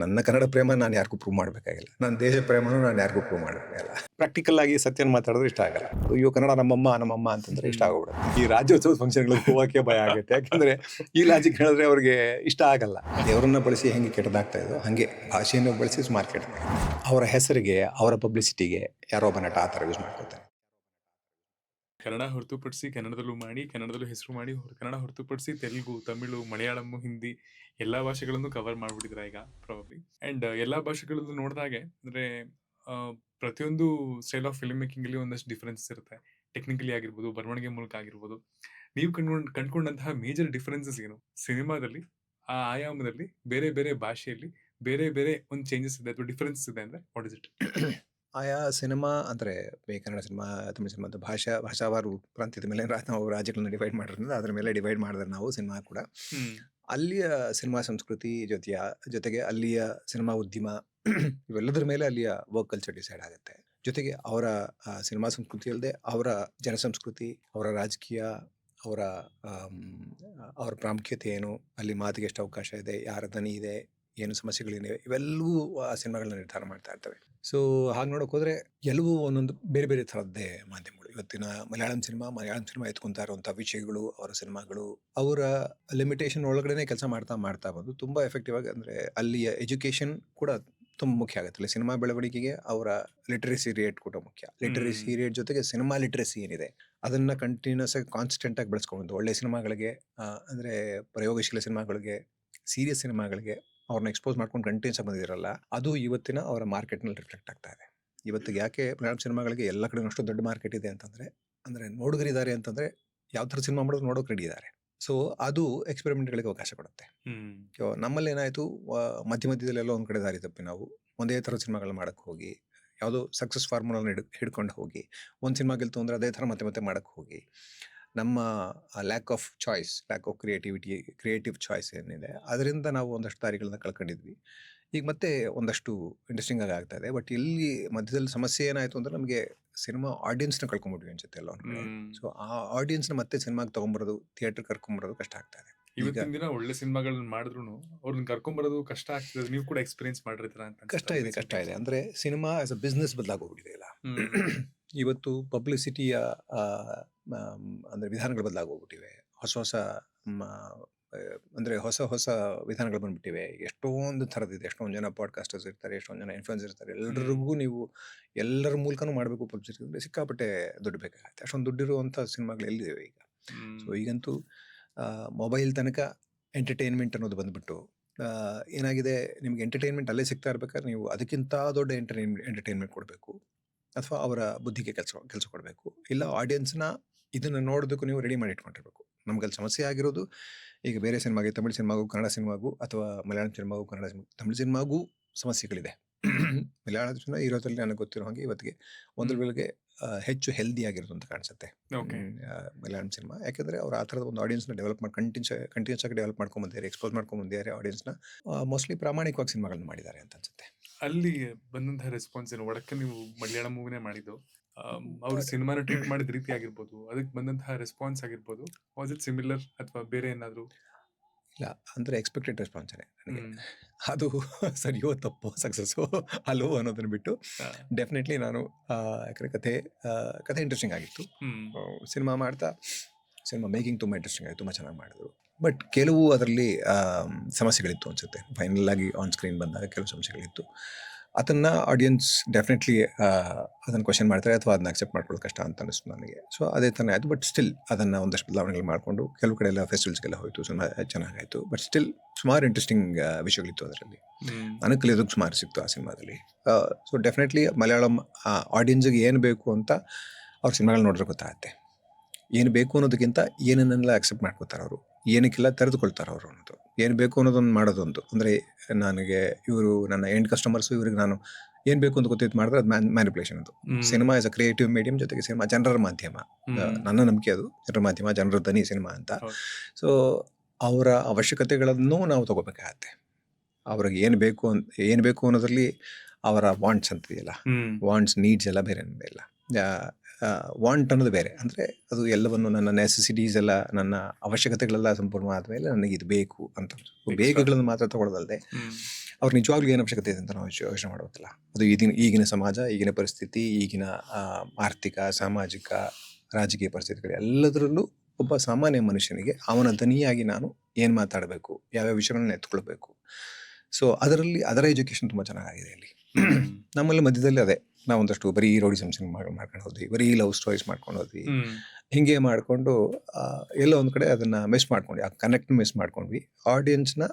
ನನ್ನ ಕನ್ನಡ ಪ್ರೇಮ ನಾನು ಯಾರಿಗೂ ಪ್ರೂವ್ ಮಾಡಬೇಕಾಗಿಲ್ಲ, ನನ್ನ ದೇಶ ಪ್ರೇಮನೂ ನಾನು ಯಾರಿಗೂ ಪ್ರೂವ್ ಮಾಡಬೇಕಾಗಿಲ್ಲ. ಪ್ರಾಕ್ಟಿಕಲ್ ಆಗಿ ಸತ್ಯನ ಮಾತಾಡಿದ್ರೆ ಇಷ್ಟ ಆಗಲ್ಲ. ಅಯ್ಯೋ ಕನ್ನಡ ನಮ್ಮಮ್ಮ ಅಂತಂದ್ರೆ ಇಷ್ಟ ಆಗೋಗ್ಬಿಡುತ್ತೆ. ಈ ರಾಜ್ಯೋತ್ಸವ ಫಂಕ್ಷನ್ಗಳಿಗೆ ಹೋಗೋಕ್ಕೆ ಭಯ ಆಗುತ್ತೆ, ಯಾಕಂದ್ರೆ ಈ ಲಾಜಿಕ್ ಹೇಳಿದ್ರೆ ಅವ್ರಿಗೆ ಇಷ್ಟ ಆಗಲ್ಲ. ದೇವರನ್ನ ಬಳಸಿ ಹೆಂಗೆ ಕೆಟ್ಟದಾಗ್ತಾ ಇದೋ ಹಾಗೆ ಭಾಷೆಯನ್ನು ಬಳಸಿ ಸುಮಾರು ಕೆಟ್ಟದಾಗ. ಅವರ ಹೆಸರಿಗೆ, ಅವರ ಪಬ್ಲಿಸಿಟಿಗೆ ಯಾರೋ ಒಬ್ಬ ನಟ ಆ ಥರ ಯೂಸ್ ಮಾಡ್ಕೊತಾರೆ. ಕನ್ನಡ ಹೊರತುಪಡಿಸಿ ಕನ್ನಡದಲ್ಲೂ ಮಾಡಿ, ಕನ್ನಡದಲ್ಲೂ ಹೆಸರು ಮಾಡಿ, ಕನ್ನಡ ಹೊರತುಪಡಿಸಿ ತೆಲುಗು, ತಮಿಳು, ಮಲಯಾಳಂ, ಹಿಂದಿ ಎಲ್ಲ ಭಾಷೆಗಳನ್ನು ಕವರ್ ಮಾಡ್ಬಿಟ್ಟಿದ್ರೆ ಈಗ ಪ್ರಾಬಬ್ಲಿ. ಅಂಡ್ ಎಲ್ಲ ಭಾಷೆಗಳಲ್ಲೂ ನೋಡಿದಾಗೆ ಅಂದ್ರೆ ಆ, ಪ್ರತಿಯೊಂದು ಸ್ಟೈಲ್ ಆಫ್ ಫಿಲ್ಮ್ ಮೇಕಿಂಗ್ ಅಲ್ಲಿ ಒಂದಷ್ಟು ಡಿಫರೆನ್ಸ್ ಇರುತ್ತೆ. ಟೆಕ್ನಿಕಲಿ ಆಗಿರ್ಬೋದು, ಬರವಣಿಗೆ ಮೂಲಕ ಆಗಿರ್ಬೋದು. ನೀವು ಕಂಡ್ಕೊಂಡಂತಹ ಮೇಜರ್ ಡಿಫರೆನ್ಸಸ್ ಏನು ಸಿನಿಮಾದಲ್ಲಿ, ಆ ಆಯಾಮದಲ್ಲಿ, ಬೇರೆ ಬೇರೆ ಭಾಷೆಯಲ್ಲಿ ಬೇರೆ ಬೇರೆ ಒಂದು ಚೇಂಜಸ್ ಇದೆ ಅಥವಾ ಡಿಫರೆನ್ಸ್ ಇದೆ ಅಂದ್ರೆ ವಾಟ್ ಇಸ್ ಇಟ್? ಆಯಾ ಸಿನಿಮಾ ಅಂದರೆ ಕನ್ನಡ ಸಿನಿಮಾ, ತಮಿಳು ಸಿನಿಮಾ ಅಂತ ಭಾಷಾವಾರು ಪ್ರಾಂತ್ಯದ ಮೇಲೆ ನಾವು ರಾಜ್ಯಗಳನ್ನ ಡಿವೈಡ್ ಮಾಡಿರೋದ್ರಿಂದ ಅದ್ರ ಮೇಲೆ ಡಿವೈಡ್ ಮಾಡಿದ್ರೆ ನಾವು ಸಿನಿಮಾ ಕೂಡ ಅಲ್ಲಿಯ ಸಿನಿಮಾ ಸಂಸ್ಕೃತಿ ಜೊತೆಗೆ ಅಲ್ಲಿಯ ಸಿನಿಮಾ ಉದ್ಯಮ ಇವೆಲ್ಲದರ ಮೇಲೆ ಅಲ್ಲಿಯ ವರ್ಕ್ ಕಲ್ಚರ್ ಡಿಸೈಡ್ ಆಗುತ್ತೆ. ಜೊತೆಗೆ ಅವರ ಸಿನಿಮಾ ಸಂಸ್ಕೃತಿ ಅಲ್ಲದೆ ಅವರ ಜನಸಂಸ್ಕೃತಿ, ಅವರ ರಾಜಕೀಯ, ಅವರ ಅವರ ಪ್ರಾಮುಖ್ಯತೆ ಏನು, ಅಲ್ಲಿ ಮಾತಿಗೆ ಎಷ್ಟು ಅವಕಾಶ ಇದೆ, ಯಾರ ದನಿ ಇದೆ, ಏನು ಸಮಸ್ಯೆಗಳಿವೆ, ಇವೆಲ್ಲವೂ ಆ ಸಿನಿಮಾಗಳನ್ನ ನಿರ್ಧಾರ ಮಾಡ್ತಾ ಇರ್ತವೆ. ಸೊ ಹಾಗೆ ನೋಡೋಕೆ ಹೋದರೆ ಎಲ್ಲವೂ ಒಂದೊಂದು ಬೇರೆ ಬೇರೆ ಥರದ್ದೇ ಮಾಧ್ಯಮಗಳು. ಇವತ್ತಿನ ಮಲಯಾಳಂ ಸಿನಿಮಾ ಎತ್ಕೊತಾ ಇರುವಂಥ ವಿಷಯಗಳು, ಅವರ ಸಿನಿಮಾಗಳು, ಅವರ ಲಿಮಿಟೇಷನ್ ಒಳಗಡೆ ಕೆಲಸ ಮಾಡ್ತಾ ಬಂದು ತುಂಬ ಎಫೆಕ್ಟಿವ್ ಆಗಿ, ಅಂದರೆ ಅಲ್ಲಿಯ ಎಜುಕೇಷನ್ ಕೂಡ ತುಂಬ ಮುಖ್ಯ ಆಗುತ್ತೆ. ಸಿನಿಮಾ ಬೆಳವಣಿಗೆಗೆ ಅವರ ಲಿಟ್ರಸಿ ರೇಟ್ ಕೂಡ ಮುಖ್ಯ. ಲಿಟ್ರಸಿ ರೇಟ್ ಜೊತೆಗೆ ಸಿನಿಮಾ ಲಿಟ್ರಸಿ ಏನಿದೆ ಅದನ್ನು ಕಂಟಿನ್ಯೂಸ್ ಆಗಿ ಕಾನ್ಸ್ಟೆಂಟ್ ಆಗಿ ಬೆಳೆಸ್ಕೊಂಡು ಒಳ್ಳೆ ಸಿನಿಮಾಗಳಿಗೆ, ಅಂದರೆ ಪ್ರಯೋಗಶೀಲ ಸಿನಿಮಾಗಳಿಗೆ, ಸೀರಿಯಸ್ ಸಿನಿಮಾಗಳಿಗೆ ಅವ್ರನ್ನ ಎಕ್ಸ್ಪೋಸ್ ಮಾಡ್ಕೊಂಡು ಕಂಟಿನ್ಯೂಸ್ ಆಗಿ ಬಂದಿರಲ್ಲ, ಅದು ಇವತ್ತಿನ ಅವರ ಮಾರ್ಕೆಟ್ನಲ್ಲಿ ರಿಫ್ಲೆಕ್ಟ್ ಆಗ್ತಾ ಇದೆ. ಇವತ್ತಿಗೆ ಯಾಕೆ ಮಲಯಾಳಂ ಸಿನಿಮಾಗಳಿಗೆ ಎಲ್ಲ ಕಡೆ ಅಷ್ಟು ದೊಡ್ಡ ಮಾರ್ಕೆಟ್ ಇದೆ ಅಂತಂದರೆ, ಅಂದರೆ ನೋಡುಗರಿದ್ದಾರೆ ಅಂತಂದರೆ ಯಾವ ಥರ ಸಿನಿಮಾ ಮಾಡೋದು ನೋಡೋಕೆ ರೆಡಿ ಇದ್ದಾರೆ. ಸೊ ಅದು ಎಕ್ಸ್ಪೆರಿಮೆಂಟ್ಗಳಿಗೆ ಅವಕಾಶ ಕೊಡುತ್ತೆ. ನಮ್ಮಲ್ಲಿ ಏನಾಯಿತು, ಮಧ್ಯದಲ್ಲೆಲ್ಲೋ ಒಂದು ಕಡೆ ದಾರಿ ತಪ್ಪಿ ನಾವು ಒಂದೇ ಥರ ಸಿನಿಮಾಗಳನ್ನ ಮಾಡೋಕ್ಕೆ ಹೋಗಿ, ಯಾವುದೋ ಸಕ್ಸಸ್ ಫಾರ್ಮುಲನ್ನ ಹಿಡ್ಕೊಂಡು ಹೋಗಿ ಒಂದು ಸಿನಿಮಾ ಗೆಲ್ತು ಅಂದರೆ ಅದೇ ಥರ ಮತ್ತೆ ಮಾಡೋಕ್ಕೆ ಹೋಗಿ, ನಮ್ಮ ಲ್ಯಾಕ್ ಆಫ್ ಕ್ರಿಯೇಟಿವ್ ಚಾಯ್ಸ್ ಏನಿದೆ ಅದರಿಂದ ನಾವು ಒಂದಷ್ಟು ದಾರಿಗಳನ್ನ ಕಳ್ಕೊಂಡಿದ್ವಿ. ಈಗ ಮತ್ತೆ ಒಂದಷ್ಟು ಇಂಟ್ರೆಸ್ಟಿಂಗ್ ಆಗಿ ಆಗ್ತಾ ಇದೆ. ಬಟ್ ಇಲ್ಲಿ ಮಧ್ಯದಲ್ಲಿ ಸಮಸ್ಯೆ ಏನಾಯಿತು ಅಂದರೆ, ನಮಗೆ ಸಿನಿಮಾ ಆಡಿಯನ್ಸ್ನ ಕಳ್ಕೊಂಡ್ಬಿಟ್ವಿ ಅನ್ಸುತ್ತೆ ಎಲ್ಲ ಒಂದು ಕಡೆ. ಸೊ ಆ ಆಡಿಯನ್ಸ್ನ ಮತ್ತೆ ಸಿನಿಮಾಗೆ ತೊಗೊಂಬರೋದು, ಥಿಯೇಟರ್ ಕರ್ಕೊಂಬರೋದು ಕಷ್ಟ ಆಗ್ತಾ ಇದೆ. ಇವತ್ತಿನ ದಿನ ಒಳ್ಳೆ ಸಿನಿಮಾಗಳನ್ನ ಮಾಡಿದ್ರು ಅವ್ರನ್ನ ಕರ್ಕೊಂಬರೋದು ಕಷ್ಟ ಆಗ್ತದೆ. ನೀವು ಕೂಡ ಎಕ್ಸ್ಪೀರಿಯನ್ಸ್ ಮಾಡಿರ್ತೀರ ಅಂತ. ಕಷ್ಟ ಇದೆ ಅಂದರೆ ಸಿನಿಮಾ ಆಸ್ ಅ ಬಿಸ್ನೆಸ್ ಬದಲಾಗೋಗ್ಬಿಟ್ಟಿದೆ ಇಲ್ಲ. ಇವತ್ತು ಪಬ್ಲಿಸಿಟಿಯ ಅಂದರೆ ವಿಧಾನಗಳು ಬದಲಾಗೋಗ್ಬಿಟ್ಟಿವೆ. ಹೊಸ ವಿಧಾನಗಳು ಬಂದ್ಬಿಟ್ಟಿವೆ. ಎಷ್ಟೊಂದು ಥರದಿದೆ. ಎಷ್ಟೊಂದು ಜನ ಪಾಡ್ಕಾಸ್ಟರ್ಸ್ ಇರ್ತಾರೆ, ಎಷ್ಟೊಂದು ಜನ ಇನ್ಫ್ಲುಯೆನ್ಸರ್ ಇರ್ತಾರೆ. ಎಲ್ಲರಿಗೂ ನೀವು ಎಲ್ಲರ ಮೂಲಕನೂ ಮಾಡಬೇಕು ಪಬ್ಲಿಸಿಟಿ ಅಂದರೆ ಸಿಕ್ಕಾಪಟ್ಟೆ ದುಡ್ಡು ಬೇಕಾಗುತ್ತೆ. ಅಷ್ಟೊಂದು ದುಡ್ಡಿರುವಂಥ ಸಿನಿಮಾಗಳು ಎಲ್ಲಿವೆ ಈಗ. ಸೊ ಈಗಂತೂ ಮೊಬೈಲ್ ತನಕ ಎಂಟರ್ಟೈನ್ಮೆಂಟ್ ಅನ್ನೋದು ಬಂದ್ಬಿಟ್ಟು ಏನಾಗಿದೆ, ನಿಮ್ಗೆ ಎಂಟರ್ಟೈನ್ಮೆಂಟ್ ಅಲ್ಲೇ ಸಿಗ್ತಾ ಇರ್ಬೇಕಾದ್ರೆ ನೀವು ಅದಕ್ಕಿಂತ ದೊಡ್ಡ ಎಂಟರ್ಟೈನ್ಮೆಂಟ್ ಕೊಡಬೇಕು, ಅಥವಾ ಅವರ ಬುದ್ಧಿಗೆ ಕೆಲಸ ಕೊಡಬೇಕು, ಇಲ್ಲ ಆಡಿಯನ್ಸ್ನ ಇದನ್ನು ನೋಡೋದಕ್ಕೂ ನೀವು ರೆಡಿ ಮಾಡಿ ಇಟ್ಕೊಂಡಿರ್ಬೇಕು. ನಮ್ಗಲ್ಲಿ ಸಮಸ್ಯೆ ಆಗಿರೋದು, ಈಗ ಬೇರೆ ಸಿನಿಮಾಗೆ, ತಮಿಳು ಸಿನಿಮಾಗೂ ಕನ್ನಡ ಸಿನಿಮಾಗೂ, ಅಥವಾ ಮಲಯಾಳಂ ಸಿನಿಮಾಗೂ ತಮಿಳು ಸಿನಿಮಾಗೂ ಸಮಸ್ಯೆಗಳಿದೆ. ಮಲಯಾಳಂ ಸಿನಿಮಾ ಇರೋದ್ರಲ್ಲಿ ನನಗೆ ಗೊತ್ತಿರೋ ಹಾಗೆ ಇವತ್ತಿಗೆ ಒಂದ್ರ ವೇಳೆಗೆ ಹೆಚ್ಚು ಹೆಲ್ದಿ ಆಗಿರೋದು ಅಂತ ಕಾಣಿಸುತ್ತೆ ಮಲಯಾಳಂ ಸಿನಿಮಾ. ಯಾಕೆಂದರೆ ಅವ್ರು ಆ ಥರದ ಒಂದು ಆಡಿಯನ್ಸ್ನ ಡೆವಲಪ್ ಮಾಡಿ ಕಂಟಿನ್ಯೂಸ್ ಆಗಿ ಡೆವಲಪ್ ಮಾಡ್ಕೊಂಡ್ಬಂದಿದ್ದಾರೆ, ಎಕ್ಸ್ಪೋಸ್ ಮಾಡ್ಕೊಂಡ್ಬಂದಿದ್ದಾರೆ ಆಡಿಯನ್ಸ್ನ. ಮೋಸ್ಟ್ಲಿ ಪ್ರಾಮಾಣಿಕವಾಗಿ ಸಿನಿಮಾಗಳನ್ನ ಮಾಡಿದ್ದಾರೆ ಅಂತ ಅನ್ಸುತ್ತೆ. ಅಲ್ಲಿ ಬಂದಂತಹ ರೆಸ್ಪಾನ್ಸ್ ಏನು? ಒಡಕ್ಕೆ ನೀವು ಮಲಯಾಳಂ ಮೂವಿನೇ ಮಾಡಿದ್ದು, ಅವ್ರು ಸಿನಿಮಾನ ಟ್ರೀಟ್ ಮಾಡಿದ ರೀತಿ ಆಗಿರ್ಬೋದು, ಅದಕ್ಕೆ ಬಂದಂತಹ ರೆಸ್ಪಾನ್ಸ್ ಆಗಿರ್ಬೋದು, ವಾಸ್ ಇಟ್ ಸಿಮಿಲರ್ ಅಥವಾ ಬೇರೆ ಏನಾದರೂ? ಇಲ್ಲ, ಅಂದರೆ ಎಕ್ಸ್ಪೆಕ್ಟೆಡ್ ರೆಸ್ಪಾನ್ಸೇ ನನಗೆ. ಅದು ಸರಿಯೋ ತಪ್ಪೋ, ಸಕ್ಸಸ್ಸೋ ಅಲ್ಲೋ ಅನ್ನೋದನ್ನು ಬಿಟ್ಟು ಡೆಫಿನೆಟ್ಲಿ ನಾನು, ಯಾಕಂದರೆ ಕಥೆ ಇಂಟ್ರೆಸ್ಟಿಂಗ್ ಆಗಿತ್ತು. ಸಿನಿಮಾ ಮೇಕಿಂಗ್ ತುಂಬ ಇಂಟ್ರೆಸ್ಟಿಂಗ್ ಆಯಿತು, ತುಂಬ ಚೆನ್ನಾಗಿ ಮಾಡಿದ್ರು. ಬಟ್ ಕೆಲವು ಅದರಲ್ಲಿ ಸಮಸ್ಯೆಗಳಿತ್ತು ಅನಿಸುತ್ತೆ. ಫೈನಲ್ ಆಗಿ ಆನ್ ಸ್ಕ್ರೀನ್ ಬಂದಾಗ ಕೆಲವು ಸಮಸ್ಯೆಗಳಿತ್ತು. ಅದನ್ನು ಆಡಿಯನ್ಸ್ ಡೆಫಿನೆಟ್ಲಿ ಅದನ್ನು ಕ್ವೆಶ್ಚನ್ ಮಾಡ್ತಾರೆ, ಅಥವಾ ಅದನ್ನ ಅಕ್ಸೆಪ್ಟ್ ಮಾಡ್ಕೊಳ್ಳೋದು ಕಷ್ಟ ಅಂತ ಅನ್ನಿಸ್ತು ನನಗೆ. ಸೊ ಅದೇ ಥರ ಆಯಿತು. ಬಟ್ ಸ್ಟಿಲ್ ಅದನ್ನು ಒಂದಷ್ಟು ಬದಲಾವಣೆಗಳು ಮಾಡಿಕೊಂಡು ಕೆಲವು ಕಡೆ ಎಲ್ಲ ಫೆಸ್ಟಿವಲ್ಸ್ಗೆಲ್ಲ ಹೋಯಿತು, ಚೆನ್ನಾಗಾಯಿತು. ಬಟ್ ಸ್ಟಿಲ್ ಸುಮಾರು ಇಂಟ್ರೆಸ್ಟಿಂಗ್ ವಿಷಯಗಳಿತ್ತು ಅದರಲ್ಲಿ. ನನಗೆ ಕಲಿಯೋದಕ್ಕೆ ಸುಮಾರು ಸಿಕ್ತು ಆ ಸಿನಿಮಾದಲ್ಲಿ. ಸೊ ಡೆಫಿನೆಟ್ಲಿ ಮಲಯಾಳಂ ಆಡಿಯನ್ಸ್ಗೆ ಏನು ಬೇಕು ಅಂತ ಅವ್ರ ಸಿನಿಮಾಗಳು ನೋಡಿದ್ರೆ ಗೊತ್ತಾಗುತ್ತೆ. ಏನು ಬೇಕು ಅನ್ನೋದಕ್ಕಿಂತ ಏನನ್ನೆಲ್ಲ ಅಕ್ಸೆಪ್ಟ್ ಮಾಡ್ಕೋತಾರೆ ಅವರು, ಏನಕ್ಕೆಲ್ಲ ತೆರೆದುಕೊಳ್ತಾರೆ ಅವರು ಅನ್ನೋದು. ಏನು ಬೇಕು ಅನ್ನೋದೊಂದು ಮಾಡೋದೊಂದು, ಅಂದರೆ ನನಗೆ ಇವರು ನನ್ನ ಎಂಡ್ ಕಸ್ಟಮರ್ಸು, ಇವ್ರಿಗೆ ನಾನು ಏನು ಬೇಕು ಅಂತ ಗೊತ್ತಿತ್ತು ಮಾಡಿದ್ರೆ ಅದು ಮ್ಯಾನಿಪುಲೇಷನ್. ಅದು cinema is a creative medium, ಜೊತೆಗೆ ಸಿನಿಮಾ ಜನರ ಮಾಧ್ಯಮ. ನನ್ನ ನಂಬಿಕೆ ಅದು ಜನರ ಮಾಧ್ಯಮ, ಜನರ ಧ್ವನಿ ಸಿನಿಮಾ ಅಂತ. ಸೊ ಅವರ ಅವಶ್ಯಕತೆಗಳನ್ನು ನಾವು ತಗೋಬೇಕಾಗತ್ತೆ. ಅವ್ರಿಗೆ ಏನು ಬೇಕು ಅನ್ನೋದ್ರಲ್ಲಿ ಅವರ ವಾಂಟ್ಸ್ ಅಂತಿದೆಯಲ್ಲ, ವಾಂಟ್ಸ್ ನೀಡ್ಸ್ ಎಲ್ಲ ಬೇರೆ ಇಲ್ಲ. ವಾಂಟ್ ಅನ್ನೋದು ಬೇರೆ, ಅಂದರೆ ಅದು ಎಲ್ಲವನ್ನು ನನ್ನ ನೆಸೆಸಿಟೀಸ್ ಎಲ್ಲ, ನನ್ನ ಅವಶ್ಯಕತೆಗಳೆಲ್ಲ ಸಂಪೂರ್ಣ ಆದಮೇಲೆ ನನಗೆ ಇದು ಬೇಕು ಅಂತ. ಬೇಕುಗಳನ್ನು ಮಾತ್ರ ತಗೊಳ್ಳೋದಲ್ಲದೆ ಅವ್ರು ನಿಜವಾಗ್ಲೂ ಏನು ಅವಶ್ಯಕತೆ ಇದೆ ಅಂತ ನಾವು ಯೋಚನೆ ಮಾಡಬೇಕಲ್ಲ. ಅದು ಈಗಿನ ಸಮಾಜ, ಈಗಿನ ಪರಿಸ್ಥಿತಿ, ಈಗಿನ ಆರ್ಥಿಕ, ಸಾಮಾಜಿಕ, ರಾಜಕೀಯ ಪರಿಸ್ಥಿತಿಗಳು ಎಲ್ಲದರಲ್ಲೂ ಒಬ್ಬ ಸಾಮಾನ್ಯ ಮನುಷ್ಯನಿಗೆ ಅವನ ದನಿಯಾಗಿ ನಾನು ಏನು ಮಾತಾಡಬೇಕು, ಯಾವ್ಯಾವ ವಿಷಯಗಳನ್ನ ಎತ್ಕೊಳ್ಬೇಕು. ಸೊ ಅದರ ಎಜುಕೇಶನ್ ತುಂಬ ಚೆನ್ನಾಗಿದೆ ಇಲ್ಲಿ. ನಮ್ಮಲ್ಲಿ ಮಧ್ಯದಲ್ಲಿ ಅದೇ ನಾವು ಒಂದಷ್ಟು ಬರೀ ರೌಡಿಸಮ್ ಮಾಡ್ಕೊಂಡು ಹೋದ್ವಿ, ಬರೀ ಲವ್ ಸ್ಟೋರೀಸ್ ಮಾಡ್ಕೊಂಡು ಹೋದ್ವಿ. ಹಿಂಗೆ ಮಾಡಿಕೊಂಡು ಎಲ್ಲೋ ಒಂದು ಕಡೆ ಅದನ್ನ ಮಿಸ್ ಮಾಡ್ಕೊಂಡ್ವಿ, ಆ ಕನೆಕ್ಟ್ ಮಿಸ್ ಮಾಡ್ಕೊಂಡ್ವಿ. ಆಡಿಯನ್ಸ್ನ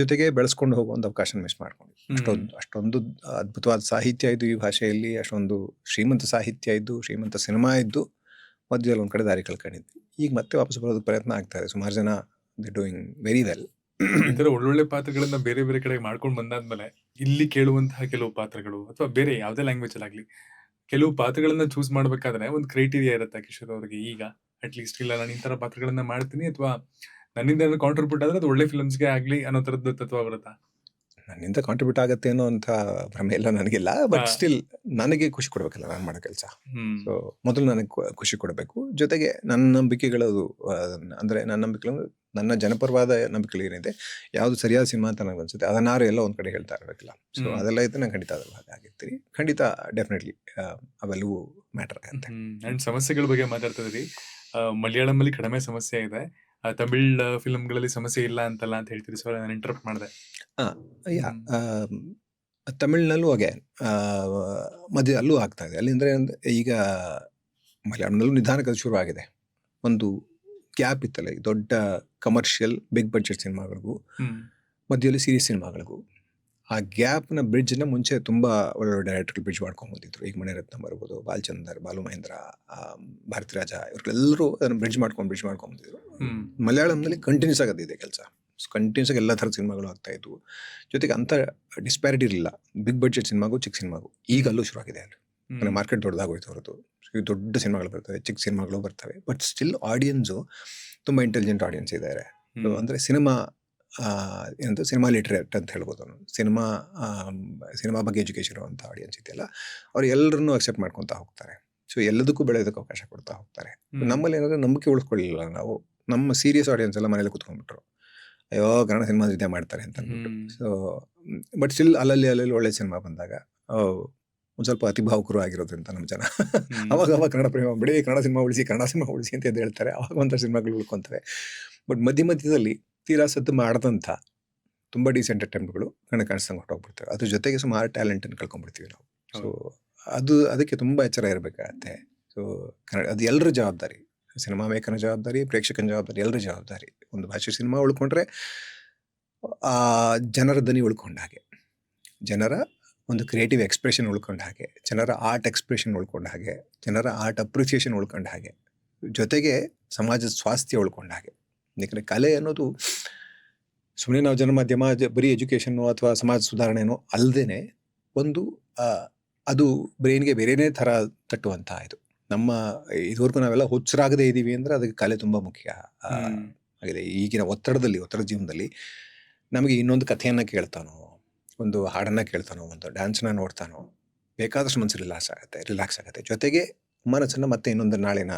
ಜೊತೆಗೆ ಬೆಳೆಸ್ಕೊಂಡು ಹೋಗುವಂಥ ಅವಕಾಶ ಮಿಸ್ ಮಾಡ್ಕೊಂಡ್ವಿ. ಅಷ್ಟೊಂದು ಅದ್ಭುತವಾದ ಸಾಹಿತ್ಯ ಇದ್ದು ಈ ಭಾಷೆಯಲ್ಲಿ, ಅಷ್ಟೊಂದು ಶ್ರೀಮಂತ ಸಾಹಿತ್ಯ ಇದ್ದು, ಶ್ರೀಮಂತ ಸಿನಿಮಾ ಇದ್ದು, ಮಧ್ಯದಲ್ಲಿ ಒಂದು ಕಡೆ ದಾರಿ ಕಳ್ಕೊಂಡಿದ್ವಿ. ಈಗ ಮತ್ತೆ ವಾಪಸ್ ಬರೋದಕ್ಕೆ ಪ್ರಯತ್ನ ಆಗ್ತಾ ಇದೆ. ಸುಮಾರು ಜನ ದಿ ಡೂಯಿಂಗ್ ವೆರಿ ವೆಲ್. ಈ ತರ ಒಳ್ಳೊಳ್ಳೆ ಪಾತ್ರಗಳನ್ನ ಬೇರೆ ಬೇರೆ ಕಡೆ ಮಾಡ್ಕೊಂಡು ಬಂದಾದ್ಮೇಲೆ ಇಲ್ಲಿ ಕೇಳುವಂತಹ ಕೆಲವು ಪಾತ್ರಗಳು ಅಥವಾ ಬೇರೆ ಯಾವುದೇ ಲ್ಯಾಂಗ್ವೇಜ್ ಅಲ್ಲಿ ಆಗ್ಲಿ, ಕೆಲವು ಪಾತ್ರಗಳನ್ನ ಚೂಸ್ ಮಾಡ್ಬೇಕಾದ್ರೆ ಒಂದು ಕ್ರೈಟೀರಿಯಾ ಇರುತ್ತೆ ಕಿಶೋರ್ ಅವ್ರಿಗೆ. ಈಗ ಅಟ್ಲೀಸ್ಟ್ ಇಲ್ಲ ನಾನು ಇಂತರ ಪಾತ್ರಗಳನ್ನ ಮಾಡ್ತೀನಿ ಅಥವಾ ನನ್ನಿಂದ ಕಾಂಟ್ರಿಬ್ಯೂಟ್ ಆದ್ರೆ ಅದು ಒಳ್ಳೆ ಫಿಲ್ಮ್ಸ್ಗೆ ಆಗ್ಲಿ ಅನ್ನೋ ತರದ್ದು ತತ್ವ ಬರುತ್ತಾ? ನನ್ನಿಂದ ಕಾಂಟ್ರಿಬ್ಯೂಟ್ ಆಗುತ್ತೆ ಅನ್ನೋ ಅಂತ ಭ್ರಮೆ ಎಲ್ಲ ನನಗಿಲ್ಲ. ಬಟ್ ಸ್ಟಿಲ್ ನನಗೆ ಖುಷಿ ಕೊಡ್ಬೇಕಲ್ಲ ನಾನು ಮಾಡೋ ಕೆಲಸ. ಸೊ ಮೊದಲು ನನಗೆ ಖುಷಿ ಕೊಡಬೇಕು. ಜೊತೆಗೆ ನನ್ನ ನಂಬಿಕೆಗಳು ಅಂದ್ರೆ ನನ್ನ ಜನಪರವಾದ ನಂಬಿಕೆಗಳು ಏನಿದೆ, ಯಾವುದು ಸರಿಯಾದ ಸಿನಿಮಾ ಅಂತ ನನಗೆ ಅನ್ಸುತ್ತೆ ಅದನ್ನಾರು ಎಲ್ಲ ಒಂದ್ ಕಡೆ ಹೇಳ್ತಾ ಇರಬೇಕಲ್ಲ. ಸೊ ಅದೆಲ್ಲ ಇದ್ದು ನಾನು ಖಂಡಿತ ಅದ್ರ ಭಾಗ ಆಗಿರ್ತೀನಿ. ಖಂಡಿತ ಡೆಫಿನೆಟ್ಲಿ ಅವೆಲ್ಲವೂ ಮ್ಯಾಟರ್ ಆಗುತ್ತೆ. ಅಂಡ್ ಸಮಸ್ಯೆಗಳ ಬಗ್ಗೆ ಮಾತಾಡ್ತಾ ಇದ್ರಿ. ಮಲಯಾಳಂನಲ್ಲಿ ಕಡಿಮೆ ಸಮಸ್ಯೆ ಇದೆ, ತಮಿಳ್ ಫಿಲ್ಮ್ಗಳಲ್ಲಿ ಸಮಸ್ಯೆ ಇಲ್ಲ ಅಂತಲ್ಲ ಅಂತ ಹೇಳ್ತೀರಿ. ಸೊ ನಾನು ಇಂಟರಪ್ಟ್ ಮಾಡಿದೆ. ತಮಿಳ್ನಲ್ಲೂ ಹಾಗೆ ಮಧ್ಯ ಅಲ್ಲೂ ಆಗ್ತಾ ಇದೆ. ಅಲ್ಲಿಂದ್ರೆ ಈಗ ಮಲಯಾಳಂನಲ್ಲೂ ನಿಧಾನಕ್ಕೆ ಶುರು ಆಗಿದೆ. ಒಂದು ಗ್ಯಾಪ್ ಇತ್ತಲ್ಲ, ಈ ದೊಡ್ಡ ಕಮರ್ಷಿಯಲ್ ಬಿಗ್ ಬಡ್ಜೆಟ್ ಸಿನಿಮಾಗಳಿಗೂ ಮಧ್ಯದಲ್ಲಿ ಸೀರೀಸ್ ಸಿನಿಮಾಗಳಿಗೂ. ಆ ಗ್ಯಾಪ್ನ ಬ್ರಿಡ್ಜ್ನ ಮುಂಚೆ ತುಂಬ ಒಳ್ಳೊಳ್ಳೆ ಡೈರೆಕ್ಟರ್ಗಳು ಬ್ರಿಡ್ಜ್ ಮಾಡ್ಕೊಂಡು ಬಂದಿದ್ರು. ಈಗ ಮಣಿರತ್ನ ಬರ್ಬೋದು, ಬಾಲಚಂದರ್, ಬಾಲು ಮಹೇಂದ್ರ, ಭಾರತಿರಾಜ, ಇವ್ರೆಲ್ಲರೂ ಅದನ್ನು ಬ್ರಿಡ್ಜ್ ಮಾಡ್ಕೊಂಡು ಬಂದಿದ್ರು. ಮಲಯಾಳಂನಲ್ಲಿ ಕಂಟಿನ್ಯೂಸ್ ಆಗೋದಿದೆ ಕೆಲಸ. ಕಂಟಿನ್ಯೂಸ್ ಆಗಿ ಎಲ್ಲ ಥರದ ಸಿನಿಮಾಗಳು ಆಗ್ತಾ ಇದ್ವು. ಜೊತೆಗೆ ಅಂಥ ಡಿಸ್ಪ್ಯಾರಿಟಿ ಇರಲಿಲ್ಲ ಬಿಗ್ ಬಡ್ಜೆಟ್ ಸಿನಿಮಾಗೂ ಚಿಕ್ಕ ಸಿನಿಮಾಗೂ. ಈಗ ಅಲ್ಲೂ ಶುರು ಆಗಿದೆ. ಅಲ್ಲಿ ಮಾರ್ಕೆಟ್ ದೊಡ್ಡದಾಗೋಯ್ತು ಹೊರತು ದೊಡ್ಡ ಸಿನಿಮಾಗಳು ಬರ್ತವೆ, ಚಿಕ್ಕ ಸಿನಿಮಾಗಳು ಬರ್ತವೆ. ಬಟ್ ಸ್ಟಿಲ್ ಆಡಿಯನ್ಸು ತುಂಬ ಇಂಟೆಲಿಜೆಂಟ್ ಆಡಿಯನ್ಸ್ ಇದ್ದಾರೆ. ಅಂದರೆ ಏನಂತ ಸಿನಿಮಾ ಲಿಟ್ರೇಟ್ ಅಂತ ಹೇಳ್ಬೋದು. ಸಿನಿಮಾ ಬಗ್ಗೆ ಎಜುಕೇಷನ್ ಇರುವಂಥ ಆಡಿಯನ್ಸ್ ಇದೆಯಲ್ಲ, ಅವ್ರು ಎಲ್ಲರನ್ನೂ ಅಕ್ಸೆಪ್ಟ್ ಮಾಡ್ಕೊತಾ ಹೋಗ್ತಾರೆ. ಸೊ ಎಲ್ಲದಕ್ಕೂ ಬೆಳೆಯೋದಕ್ಕೆ ಅವಕಾಶ ಕೊಡ್ತಾ ಹೋಗ್ತಾರೆ. ನಮ್ಮಲ್ಲಿ ಏನಾದರೂ ನಂಬಿಕೆ ಉಳಿಸ್ಕೊಳ್ಳಿಲ್ಲ ನಾವು. ನಮ್ಮ ಸೀರಿಯಸ್ ಆಡಿಯನ್ಸ್ ಎಲ್ಲ ಮನೇಲಿ ಕೂತ್ಕೊಂಡ್ಬಿಟ್ರು, ಅಯ್ಯೋ ಕನ್ನಡ ಸಿನಿಮಾ ಇದೇ ಮಾಡ್ತಾರೆ ಅಂತ ಅಂದ್ಬಿಟ್ಟು. ಸೊ ಬಟ್ ಸ್ಟಿಲ್ ಅಲ್ಲಲ್ಲಿ ಒಳ್ಳೆ ಸಿನಿಮಾ ಬಂದಾಗ ಒಂದು ಸ್ವಲ್ಪ ಅತಿ ಭಾವುಕರು ಆಗಿರೋದ್ರಿಂದ ನಮ್ಮ ಜನ ಅವಾಗ ಕನ್ನಡ ಪ್ರೇಮ ಬಿಡಿ, ಕನ್ನಡ ಸಿನಿಮಾ ಉಳಿಸಿ ಅಂತ ಹೇಳ್ತಾರೆ. ಅವಾಗ ಒಂಥರ ಸಿನಿಮಾಗಳು ಉಳ್ಕೊತವೆ. ಬಟ್ ಮಧ್ಯದಲ್ಲಿ ತೀರಾ ಸದ್ದು ಮಾಡದಂಥ ತುಂಬ ಡೀಸೆಂಟ್ ಅಟೆಂಪ್ಟ್ಗಳು ಕಾಣಿಸ್ದಂಗೆ ಹೊರಟೋಗ್ಬಿಡ್ತವೆ. ಅದ್ರ ಜೊತೆಗೆ ಸುಮಾರು ಟ್ಯಾಲೆಂಟನ್ನು ಕಳ್ಕೊಂಡ್ಬಿಡ್ತೀವಿ ನಾವು. ಸೊ ಅದಕ್ಕೆ ತುಂಬ ಎಚ್ಚರ ಇರಬೇಕಾಗತ್ತೆ. ಸೊ ಅದು ಎಲ್ಲರ ಜವಾಬ್ದಾರಿ, ಸಿನಿಮಾ ಮೇಕರ್ನ ಜವಾಬ್ದಾರಿ, ಪ್ರೇಕ್ಷಕನ ಜವಾಬ್ದಾರಿ, ಎಲ್ಲರ ಜವಾಬ್ದಾರಿ. ಒಂದು ಭಾಷೆ ಸಿನಿಮಾ ಉಳ್ಕೊಂಡ್ರೆ ಆ ಜನರ ದನಿ ಉಳ್ಕೊಂಡ ಹಾಗೆ, ಜನರ ಒಂದು ಕ್ರಿಯೇಟಿವ್ ಎಕ್ಸ್ಪ್ರೆಷನ್ ಉಳ್ಕೊಂಡ ಹಾಗೆ, ಜನರ ಆರ್ಟ್ ಎಕ್ಸ್ಪ್ರೆಷನ್ ಉಳ್ಕೊಂಡ ಹಾಗೆ, ಜನರ ಆರ್ಟ್ ಅಪ್ರಿಸಿಯೇಷನ್ ಉಳ್ಕೊಂಡ ಹಾಗೆ, ಜೊತೆಗೆ ಸಮಾಜದ ಸ್ವಾಸ್ಥ್ಯ ಉಳ್ಕೊಂಡ ಹಾಗೆ. ಯಾಕಂದರೆ ಕಲೆ ಅನ್ನೋದು ಸುಮ್ಮನೆ ನಾವು ಜನಮಾಧ್ಯಮ ಬರೀ ಎಜುಕೇಷನ್ನು ಅಥವಾ ಸಮಾಜ ಸುಧಾರಣೆನೋ ಅಲ್ಲದೇನೆ ಒಂದು ಅದು ಬ್ರೈನ್ಗೆ ಬೇರೆನೇ ಥರ ತಟ್ಟುವಂಥ ಇದು. ನಮ್ಮ ಇದುವರೆಗೂ ನಾವೆಲ್ಲ ಹುಚ್ಚರಾಗದೇ ಇದ್ದೀವಿ ಅಂದರೆ ಅದಕ್ಕೆ ಕಲೆ ತುಂಬ ಮುಖ್ಯ ಆಗಿದೆ. ಈಗಿನ ಒತ್ತಡ ಜೀವನದಲ್ಲಿ ನಮಗೆ ಇನ್ನೊಂದು ಕಥೆಯನ್ನು ಕೇಳ್ತಾನೋ, ಒಂದು ಹಾಡನ್ನು ಕೇಳ್ತಾನೋ, ಒಂದು ಡ್ಯಾನ್ಸನ್ನ ನೋಡ್ತಾನೋ, ಬೇಕಾದಷ್ಟು ಮನಸ್ಸು ರಿಲ್ಯಾಕ್ಸ್ ಆಗುತ್ತೆ. ಜೊತೆಗೆ ಮನಸ್ಸನ್ನು ಮತ್ತೆ ಇನ್ನೊಂದು ನಾಳಿನ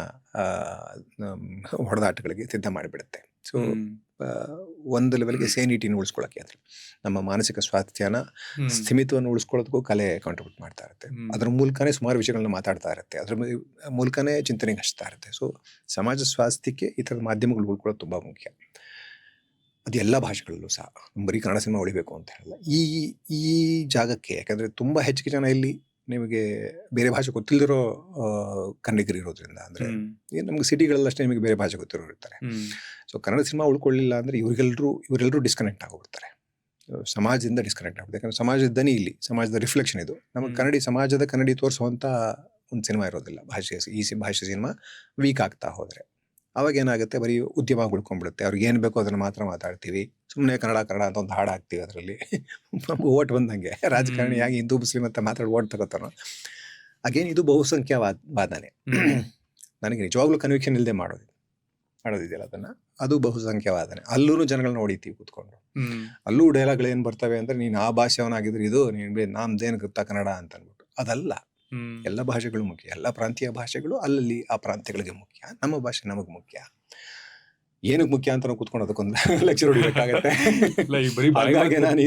ಹೊಡೆದಾಟಗಳಿಗೆ ಸಿದ್ಧ ಮಾಡಿಬಿಡುತ್ತೆ. ಸೊ ಒಂದು ಲೆವೆಲ್ಗೆ ಸೇನಿಟಿನ ಉಳಿಸ್ಕೊಳ್ಳೋಕ್ಕೆ, ಅಂದರೆ ನಮ್ಮ ಮಾನಸಿಕ ಸ್ವಾಸ್ಥ್ಯನ ಸ್ಥಿಮಿತವನ್ನು ಉಳಿಸ್ಕೊಳ್ಳೋದಕ್ಕೂ ಕಲೆ ಕಾಂಟ್ರಿಬ್ಯೂಟ್ ಮಾಡ್ತಾ ಇರುತ್ತೆ. ಅದ್ರ ಮೂಲಕನೇ ಸುಮಾರು ವಿಷಯಗಳನ್ನ ಮಾತಾಡ್ತಾ ಇರುತ್ತೆ, ಅದ್ರ ಮೂಲಕನೇ ಚಿಂತನೆಗೆ ಹಚ್ತಾ ಇರುತ್ತೆ. ಸೊ ಸಮಾಜ ಸ್ವಾಸ್ಥ್ಯಕ್ಕೆ ಈ ಥರದ ಮಾಧ್ಯಮಗಳು ಉಳ್ಕೊಳ್ಳೋದು ತುಂಬ ಮುಖ್ಯ. ಅದು ಎಲ್ಲ ಭಾಷೆಗಳಲ್ಲೂ ಸಹ. ಬರೀ ಕನ್ನಡ ಸಿನಿಮಾ ಉಳಿಬೇಕು ಅಂತ ಹೇಳಲ್ಲ. ಈ ಜಾಗಕ್ಕೆ ಯಾಕಂದರೆ ತುಂಬ ಹೆಚ್ಚಿಗೆ ಜನ ಇಲ್ಲಿ ನಿಮಗೆ ಬೇರೆ ಭಾಷೆ ಗೊತ್ತಿಲ್ಲದಿರೋ ಕನ್ನಡಿಗರು ಇರೋದ್ರಿಂದ, ಅಂದರೆ ನಮ್ಗೆ ಸಿಟಿಗಳಲ್ಲಷ್ಟೇ ನಿಮಗೆ ಬೇರೆ ಭಾಷೆ ಗೊತ್ತಿರೋರು ಇರ್ತಾರೆ. ಸೊ ಕನ್ನಡ ಸಿನಿಮಾ ಉಳ್ಕೊಳ್ಳಿಲ್ಲ ಅಂದರೆ ಇವರೆಲ್ಲರೂ ಡಿಸ್ಕನೆಕ್ಟ್ ಆಗೋಗ್ಬಿಡ್ತಾರೆ, ಸಮಾಜದಿಂದ ಡಿಸ್ಕನೆಕ್ಟ್ ಆಗುತ್ತೆ. ಯಾಕಂದರೆ ಸಮಾಜದ ದನಿ ಇಲ್ಲಿ, ಸಮಾಜದ ರಿಫ್ಲೆಕ್ಷನ್ ಇದು. ನಮಗೆ ಸಮಾಜದ ಕನ್ನಡಿ ತೋರಿಸುವಂಥ ಒಂದು ಸಿನಿಮಾ ಇರೋದಿಲ್ಲ. ಭಾಷೆ ಸಿನಿಮಾ ವೀಕ್ ಆಗ್ತಾ ಹೋದರೆ ಅವಾಗ ಏನಾಗುತ್ತೆ, ಬರೀ ಉದ್ಯಮ ಉಳ್ಕೊಂಡ್ಬಿಡುತ್ತೆ. ಅವ್ರಿಗೆ ಏನು ಬೇಕೋ ಅದನ್ನು ಮಾತ್ರ ಮಾತಾಡ್ತೀವಿ. ಸುಮ್ಮನೆ ಕನ್ನಡ ಅಂತ ಒಂದು ಹಾಡು ಹಾಕ್ತೀವಿ. ಅದರಲ್ಲಿ ನಮ್ಗೆ ಓಟ್ ಬಂದಂಗೆ ರಾಜಕಾರಣಿಯಾಗಿ ಹಿಂದೂ ಮುಸ್ಲಿಂ ಅಂತ ಮಾತಾಡಿ ಓಟ್ ತಗೋತಾನೋ. ಅಗೇನ್ ಇದು ಬಹುಸಂಖ್ಯಾವಾದನೆ. ನನಗೆ ನಿಜವಾಗ್ಲೂ ಕನ್ವಿಕ್ಷನ್ ಇಲ್ಲದೆ ಮಾಡೋದಿದೆಯಲ್ಲ ಅದನ್ನು, ಅದು ಬಹುಸಂಖ್ಯಾವಾದನೆ. ಅಲ್ಲೂ ಜನಗಳನ್ನ ಹೊಡಿತೀವಿ ಕೂತ್ಕೊಂಡು. ಅಲ್ಲೂ ಡೈಲಾಗ್ಗಳು ಏನು ಬರ್ತವೆ ಅಂದರೆ, ನೀನು ಆ ಭಾಷೆಯವನಾಗಿದ್ರೆ ಇದು ನಮ್ದೇನು ಗೊತ್ತಾ ಕನ್ನಡ ಅಂತ ಅಂದ್ಬಿಟ್ಟು. ಅದಲ್ಲ, ಎಲ್ಲ ಭಾಷೆಗಳು ಮುಖ್ಯ, ಎಲ್ಲ ಪ್ರಾಂತೀಯ ಭಾಷೆಗಳು ಅಲ್ಲಲ್ಲಿ ಆ ಪ್ರಾಂತ್ಯಗಳಿಗೆ ಮುಖ್ಯ. ನಮ್ಮ ಭಾಷೆ ನಮಗೆ ಮುಖ್ಯ. ಏನಕ್ಕೆ ಮುಖ್ಯ ಅಂತ ನಾವು ಕೂತ್ಕೊಂಡು ಅದಕ್ಕೊಂದು ಲೆಕ್ಚರ್ ಹೊಡಿಬೇಕಾಗತ್ತೆ. ಇಲ್ಲ ಈ ಬರೀ ಬಾಯಿ ಹಾಗಾಗಿ ಮಾತು. ನಾನು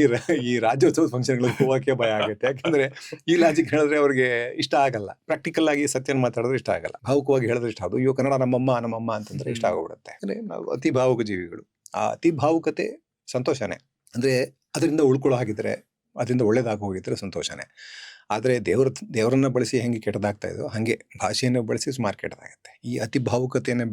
ಈ ರಾಜ್ಯೋತ್ಸವದ ಫಂಕ್ಷನ್ಗಳಿಗೆ ಹೋಗಕ್ಕೆ ಭಯ ಆಗುತ್ತೆ. ಯಾಕಂದ್ರೆ ಈ ಲಾಜಿಕ್ ಹೇಳಿದ್ರೆ ಅವ್ರಿಗೆ ಇಷ್ಟ ಆಗಲ್ಲ. ಪ್ರಾಕ್ಟಿಕಲ್ ಆಗಿ ಸತ್ಯನ ಮಾತಾಡಿದ್ರೆ ಇಷ್ಟ ಆಗಲ್ಲ. ಭಾವುಕವಾಗಿ ಹೇಳಿದ್ರೆ ಇಷ್ಟ ಆಗೋದು. ಅಯ್ಯೋ ಕನ್ನಡ ನಮ್ಮಮ್ಮ ಅಂತಂದ್ರೆ ಇಷ್ಟ ಆಗೋಗ್ಬಿಡುತ್ತೆ. ಅಂದ್ರೆ ನಾವು ಅತಿ ಭಾವುಕ ಜೀವಿಗಳು. ಆ ಅತಿ ಭಾವುಕತೆ ಸಂತೋಷನೇ. ಅಂದ್ರೆ ಅದರಿಂದ ಉಳ್ಕೊಳ್ಳೋ ಹಾಗಿದ್ರೆ, ಅದರಿಂದ ಒಳ್ಳೇದಾಗ ಹೋಗಿದ್ರೆ ಸಂತೋಷನೇ. ಆದರೆ ದೇವರನ್ನ ಬಳಸಿ ಹೆಂಗೆ ಕೆಟ್ಟದಾಗ್ತಾ ಇದೋ ಹಾಗೆ ಭಾಷೆಯನ್ನು ಬಳಸಿ ಸುಮಾರು ಕೆಟ್ಟದಾಗುತ್ತೆ. ಈ ಅತಿ ಭಾವುಕತೆಯನ್ನು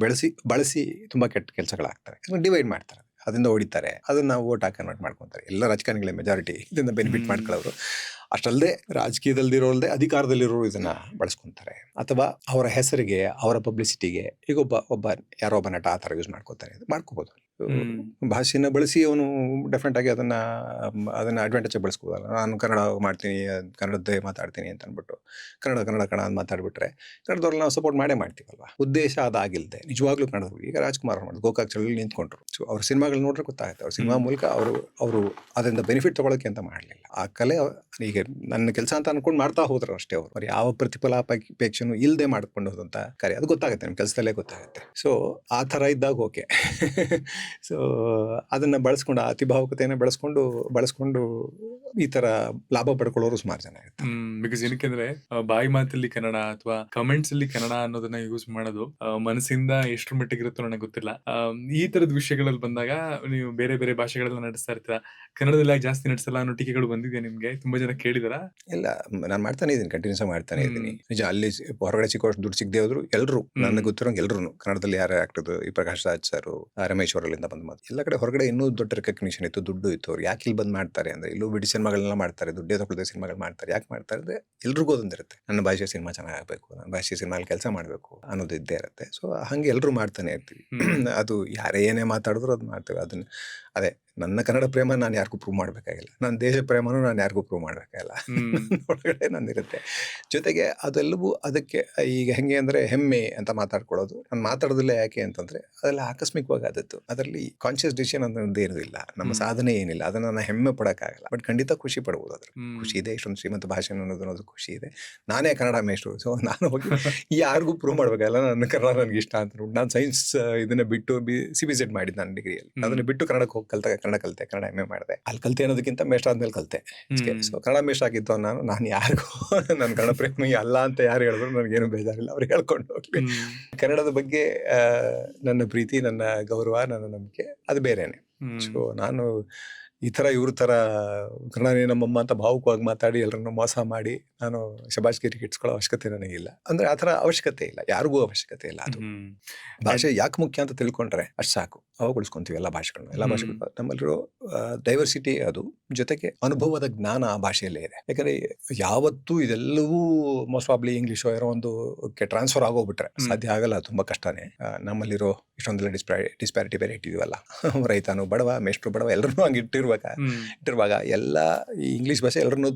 ಬಳಸಿ ತುಂಬಾ ಕೆಟ್ಟ ಕೆಲಸಗಳಾಗ್ತವೆ. ಡಿವೈಡ್ ಮಾಡ್ತಾರೆ, ಅದರಿಂದ ಹೊಡಿತಾರೆ, ಅದನ್ನ ನಾವು ಓಟ್ ಹಾಕಿ ಕನ್ವರ್ಟ್ ಮಾಡ್ಕೊತಾರೆ. ಎಲ್ಲ ರಾಜಕಾರಣಿಗಳೇ ಮೆಜಾರಿಟಿ ಇದನ್ನ ಬೆನಿಫಿಟ್ ಮಾಡ್ಕೊಳ್ಳೋರು. ಅಷ್ಟಲ್ಲದೆ ರಾಜಕೀಯದಲ್ಲಿರೋಲ್ದೆ ಅಧಿಕಾರದಲ್ಲಿರೋರು ಇದನ್ನ ಬಳಸ್ಕೊಂತಾರೆ, ಅಥವಾ ಅವರ ಹೆಸರಿಗೆ, ಅವರ ಪಬ್ಲಿಸಿಟಿಗೆ. ಈಗ ಯಾರೋ ಒಬ್ಬ ನಟ ಆ ಥರ ಯೂಸ್ ಮಾಡ್ಕೋಬೋದು. ಭಾಷೆನ ಬಳಸಿ ಅವನು ಡೆಫಿನೆಟ್ ಆಗಿ ಅದನ್ನ ಅಡ್ವಾಂಟೇಜ್ ಬಳಸ್ಕೋದಲ್ಲ. ನಾನು ಕನ್ನಡ ಮಾಡ್ತೀನಿ, ಕನ್ನಡದ್ದೇ ಮಾತಾಡ್ತೀನಿ ಅಂತ ಅಂದ್ಬಿಟ್ಟು ಕನ್ನಡ ಅಂತ ಮಾತಾಡ್ಬಿಟ್ರೆ ಕನ್ನಡದವ್ರಲ್ಲಿ ನಾವು ಸಪೋರ್ಟ್ ಮಾಡ್ತೀವಲ್ವಾ. ಉದ್ದೇಶ ಅದಾಗಿಲ್ದೆ ನಿಜವಾಗ್ಲೂ ಕನ್ನಡದವ್ರು. ಈಗ ರಾಜ್ಕುಮಾರ್ ಮಾಡಿದ್ರು, ಗೋಕಾಕ್ ಚಳವಳಿ ನಿಂತ್ಕೊಂಡ್ರು. ಸೊ ಅವ್ರ ಸಿನಿಮಾಗಳು ನೋಡ್ರೆ ಗೊತ್ತಾಗುತ್ತೆ, ಅವ್ರ ಸಿನಿಮಾ ಮೂಲಕ ಅವರು ಅದರಿಂದ ಬೆನಿಫಿಟ್ ತಗೊಳಕ್ಕೆ ಅಂತ ಮಾಡಲಿಲ್ಲ. ಆ ಕಲೆ ಈಗ ನನ್ನ ಕೆಲಸ ಅಂತ ಅನ್ಕೊಂಡು ಮಾಡ್ತಾ ಹೋದ್ರು ಅಷ್ಟೇ. ಅವ್ರು ಯಾವ ಪ್ರತಿಫಲಾಪೇಕ್ಷೆನೂ ಇಲ್ಲದೆ ಮಾಡ್ಕೊಂಡು ಹೋದಂತ ಕಾರ್ಯ ಅದು ಗೊತ್ತಾಗುತ್ತೆ, ನಿಮ್ಮ ಕೆಲಸದಲ್ಲೇ ಗೊತ್ತಾಗುತ್ತೆ. ಸೊ ಆ ಥರ ಇದ್ದಾಗ ಓಕೆ. ಸೊ ಅದನ್ನ ಬಳಸ್ಕೊಂಡು, ಆ ಅತಿ ಭಾವುಕತೆಯನ್ನು ಬಳಸ್ಕೊಂಡು ಈ ತರ ಲಾಭ ಪಡ್ಕೊಳ್ಳೋರು ಸುಮಾರು ಜನ ಇರ್ತಾರೆ. ಬಿಕಾಸ್ ಏನಕ್ಕೆಂದ್ರೆ ಬಾಯಿ ಮಾತಲ್ಲಿ ಕನ್ನಡ ಅಥವಾ ಕಮೆಂಟ್ಸ್ ಅಲ್ಲಿ ಕನ್ನಡ ಅನ್ನೋದನ್ನ ಯೂಸ್ ಮಾಡೋದು ಮನಸ್ಸಿಂದ ಎಷ್ಟರ ಮಟ್ಟಿಗೆ ಇರುತ್ತೋ ನನಗೆ ಗೊತ್ತಿಲ್ಲ. ಈ ತರದ ವಿಷಯಗಳಲ್ಲಿ ಬಂದಾಗ ನೀವು ಬೇರೆ ಬೇರೆ ಭಾಷೆಗಳನ್ನ ನಡೆಸ್ತಾ ಇರ್ತೀರಾ, ಕನ್ನಡದಲ್ಲಿ ಜಾಸ್ತಿ ನಡೆಸಲ್ಲ ಅನ್ನೋ ಟೀಕೆಗಳು ಬಂದಿದೆ ನಿಮ್ಗೆ? ತುಂಬಾ ಜನ ಕೇಳಿದಾರ? ಇಲ್ಲ, ನಾನು ಮಾಡ್ತಾನೆ ಇದ್ದೀನಿ, ಕಂಟಿನ್ಯೂಸ್ ಆಗಿ ಮಾಡ್ತಾನೆ ಇದ್ದೀನಿ. ನಿಜ, ಅಲ್ಲಿ ಹೊರಗಡೆ ಸಿಕ್ಕೋ ದುಡ್ಡು ಸಿಗದೆ ಹೋದ್ರು ಎಲ್ರು ನನಗೆ ಗೊತ್ತಿರೋಂಗೆ ಎಲ್ರು ಕನ್ನಡದಲ್ಲಿ ಯಾರು ಆಕ್ಟರ್, ಈ ಪ್ರಕಾಶ್ ರಾಜ್ ಸರ್, ರಮೇಶ್ ಅವರಲ್ಲಿಂದ ಬಂದ ಮಾತು. ಎಲ್ಲ ಕಡೆ ಹೊರಗಡೆ ಇನ್ನೂ ದೊಡ್ಡ ರೆಕಗ್ನಿಷನ್ ಇತ್ತು, ದುಡ್ಡು ಇತ್ತು. ಅವ್ರು ಯಾಕೆ ಇಲ್ಲಿ ಬಂದ್ ಮಾಡ್ತಾರೆ ಅಂದ್ರೆ, ಇಲ್ಲೂ ಬಿಡಿ ಸಿನಿಮಾಗಳನ್ನ ಮಾಡ್ತಾರೆ, ದುಡ್ಡೇ ತಗೊಳ್ಳದೆ ಸಿನಿಮಾಗಳು ಮಾಡ್ತಾರೆ. ಯಾಕೆ ಮಾಡ್ತಾರೆ ಅಂದ್ರೆ ಎಲ್ರಿಗೂ ಅದೊಂದಿರುತ್ತೆ, ನನ್ನ ಭಾಷೆ ಸಿನಿಮಾ ಚೆನ್ನಾಗಬೇಕು, ನನ್ನ ಭಾಷೆ ಸಿನಿಮಾಲಿ ಕೆಲಸ ಮಾಡಬೇಕು ಅನ್ನೋದು ಇದ್ದೇ ಇರುತ್ತೆ. ಸೊ ಹಂಗೆ ಎಲ್ರು ಮಾಡ್ತಾನೆ ಇರ್ತೀವಿ. ಅದು ಯಾರೇ ಏನೇ ಮಾತಾಡಿದ್ರು ಅದು ಮಾಡ್ತೇವೆ. ಅದನ್ನ ಅದೇ ನನ್ನ ಕನ್ನಡ ಪ್ರೇಮ ನಾನು ಯಾರಿಗೂ ಪ್ರೂವ್ ಮಾಡಬೇಕಾಗಿಲ್ಲ, ನನ್ನ ದೇಶ ಪ್ರೇಮನೂ ನಾನು ಯಾರಿಗೂ ಪ್ರೂವ್ ಮಾಡಬೇಕಾಗಿಲ್ಲ. ಒಳಗಡೆ ನಂದಿರುತ್ತೆ. ಜೊತೆಗೆ ಅದೆಲ್ಲವೂ ಅದಕ್ಕೆ ಈಗ ಹೆಂಗೆ ಅಂದರೆ ಹೆಮ್ಮೆ ಅಂತ ಮಾತಾಡ್ಕೊಳ್ಳೋದು. ನಾನು ಮಾತಾಡೋದಿಲ್ಲ ಯಾಕೆ ಅಂತಂದರೆ ಅದೆಲ್ಲ ಆಕಸ್ಮಿಕವಾಗಿ ಆದದ್ದು, ಅದರಲ್ಲಿ ಕಾನ್ಷಿಯಸ್ ಡಿಸಿಷನ್ ಅನ್ನೋದು ಏನೂ ಇಲ್ಲ, ನಮ್ಮ ಸಾಧನೆ ಏನಿಲ್ಲ. ಅದನ್ನು ನಾನು ಹೆಮ್ಮೆ ಪಡೋಕ್ಕಾಗಲ್ಲ, ಬಟ್ ಖಂಡಿತ ಖುಷಿ ಪಡ್ಬೋದು. ಅದ್ರ ಖುಷಿ ಇದೆ, ಇಷ್ಟೊಂದು ಶ್ರೀಮಂತ ಭಾಷೆ ಅನ್ನೋದು ಖುಷಿ ಇದೆ. ನಾನೇ ಕನ್ನಡ ಮೇಷ್ಟ್ರು, ಸೊ ನಾನು ಹೋಗಿ ಯಾರಿಗೂ ಪ್ರೂವ್ ಮಾಡಬೇಕಾಗಲ್ಲ ನನ್ನ ಕನ್ನಡ ನನಗೆ ಇಷ್ಟ ಅಂತ. ನಾನು ಸೈನ್ಸ್ ಇದನ್ನ ಬಿಟ್ಟು CBZ ಮಾಡಿದ್ದು ನಾನು ಡಿಗ್ರಿಯಲ್ಲಿ. ಅದನ್ನ ಬಿಟ್ಟು ಕನ್ನಡಕ್ಕೆ ಹೋಗಿ ಕನ್ನಡ ಕಲಿತೆ, ಕನ್ನಡ MA ಮಾಡಿದೆ. ಅಲ್ಲಿ ಕಲಿತೆ ಅನ್ನೋದಕ್ಕಿಂತ ಮೇಷ್ಟ್ರ ಆದ್ಮೇಲೆ ಕಲಿತೆ. ಸೊ ಕನ್ನಡ ಮೇಷ್ಟ್ರ ಆಗಿದ್ದು ನಾನು ಯಾರಿಗೂ ನನ್ನ ಕನ್ನಡ ಪ್ರೇಮಿ ಅಲ್ಲ ಅಂತ ಯಾರು ಹೇಳಿದ್ರು ನನಗೇನು ಬೇಜಾರಿಲ್ಲ, ಅವ್ರು ಹೇಳ್ಕೊಂಡು ಹೋಗ್ಲಿ. ಕನ್ನಡದ ಬಗ್ಗೆ ನನ್ನ ಪ್ರೀತಿ, ನನ್ನ ಗೌರವ, ನನ್ನ ನಂಬಿಕೆ ಅದು ಬೇರೆನೆ. ಸೊ ನಾನು ಈ ಥರ ಇವ್ರ ಥರ ಕನ್ನಡನೇ ನಮ್ಮಮ್ಮ ಅಂತ ಭಾವುಕವಾಗಿ ಮಾತಾಡಿ ಎಲ್ಲರನ್ನು ಮೋಸ ಮಾಡಿ ನಾನು ಶಬಾಷ್ಗಿರಿ ಇಟ್ಸ್ಕೊಳ್ಳೋ ಅವಶ್ಯಕತೆ ನನಗಿಲ್ಲ. ಅಂದ್ರೆ ಆ ಥರ ಅವಶ್ಯಕತೆ ಇಲ್ಲ, ಯಾರಿಗೂ ಅವಶ್ಯಕತೆ ಇಲ್ಲ. ಅದು ಭಾಷೆ ಯಾಕೆ ಮುಖ್ಯ ಅಂತ ತಿಳ್ಕೊಂಡ್ರೆ ಅಷ್ಟು ಸಾಕು, ಅವಾಗ ಉಳಿಸ್ಕೊಂತೀವಿ ಎಲ್ಲ ಭಾಷೆಗಳು. ನಮ್ಮಲ್ಲಿರೋ ಡೈವರ್ಸಿಟಿ ಅದು, ಜೊತೆಗೆ ಅನುಭವದ ಜ್ಞಾನ ಆ ಭಾಷೆಯಲ್ಲೇ ಇದೆ. ಯಾಕಂದ್ರೆ ಯಾವತ್ತೂ ಇದೆಲ್ಲವೂ ಮೋಸ್ಟ್ ಪ್ರಾಬ್ಲಿ ಇಂಗ್ಲೀಷು ಏನೋ ಒಂದು ಟ್ರಾನ್ಸ್ಫರ್ ಆಗೋಗ್ಬಿಟ್ರೆ ಸಾಧ್ಯ ಆಗಲ್ಲ, ತುಂಬಾ ಕಷ್ಟನೇ. ನಮ್ಮಲ್ಲಿರೋ ಇಷ್ಟೊಂದೆಲ್ಲ ಡಿಸ್ಪ್ಯಾರಿಟಿ ಬೇರೆ ಇಟ್ಟಿದೀವಲ್ಲ, ರೈತನು ಬಡವ, ಮೇಷ್ಟ್ರು ಬಡವ, ಎಲ್ಲರನ್ನೂ ಹಂಗೆ ಇಟ್ಟಿರುವಾಗ ಎಲ್ಲ ಈ ಇಂಗ್ಲೀಷ್ ಭಾಷೆ ಎಲ್ಲರನ್ನೂ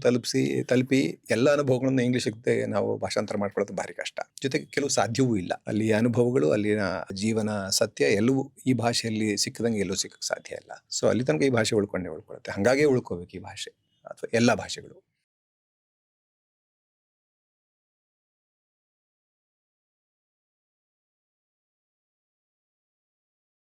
ತಲುಪಿ ಎಲ್ಲ ಅನುಭವಗಳನ್ನು ಇಂಗ್ಲೀಷಿಗೆ ನಾವು ಭಾಷಾಂತರ ಮಾಡ್ಕೊಳ್ಳೋದು ಭಾರಿ ಕಷ್ಟ. ಜೊತೆಗೆ ಕೆಲವು ಸಾಧ್ಯವೂ ಇಲ್ಲ. ಅಲ್ಲಿ ಅನುಭವಗಳು, ಅಲ್ಲಿನ ಜೀವನ ಸತ್ಯ ಎಲ್ಲವೂ ಈ ಭಾಷೆಯಲ್ಲಿ ಸಿಕ್ಕದಂಗೆ ಎಲ್ಲೂ ಸಿಕ್ಕಕ್ಕೆ ಸಾಧ್ಯ ಇಲ್ಲ. ಸೊ ಅಲ್ಲಿ ತನಕ ಈ ಭಾಷೆ ಉಳ್ಕೊಳ್ಳುತ್ತೆ. ಹಾಗಾಗಿ ಉಳ್ಕೋಬೇಕು ಈ ಭಾಷೆ ಅಥವಾ ಎಲ್ಲ ಭಾಷೆಗಳು.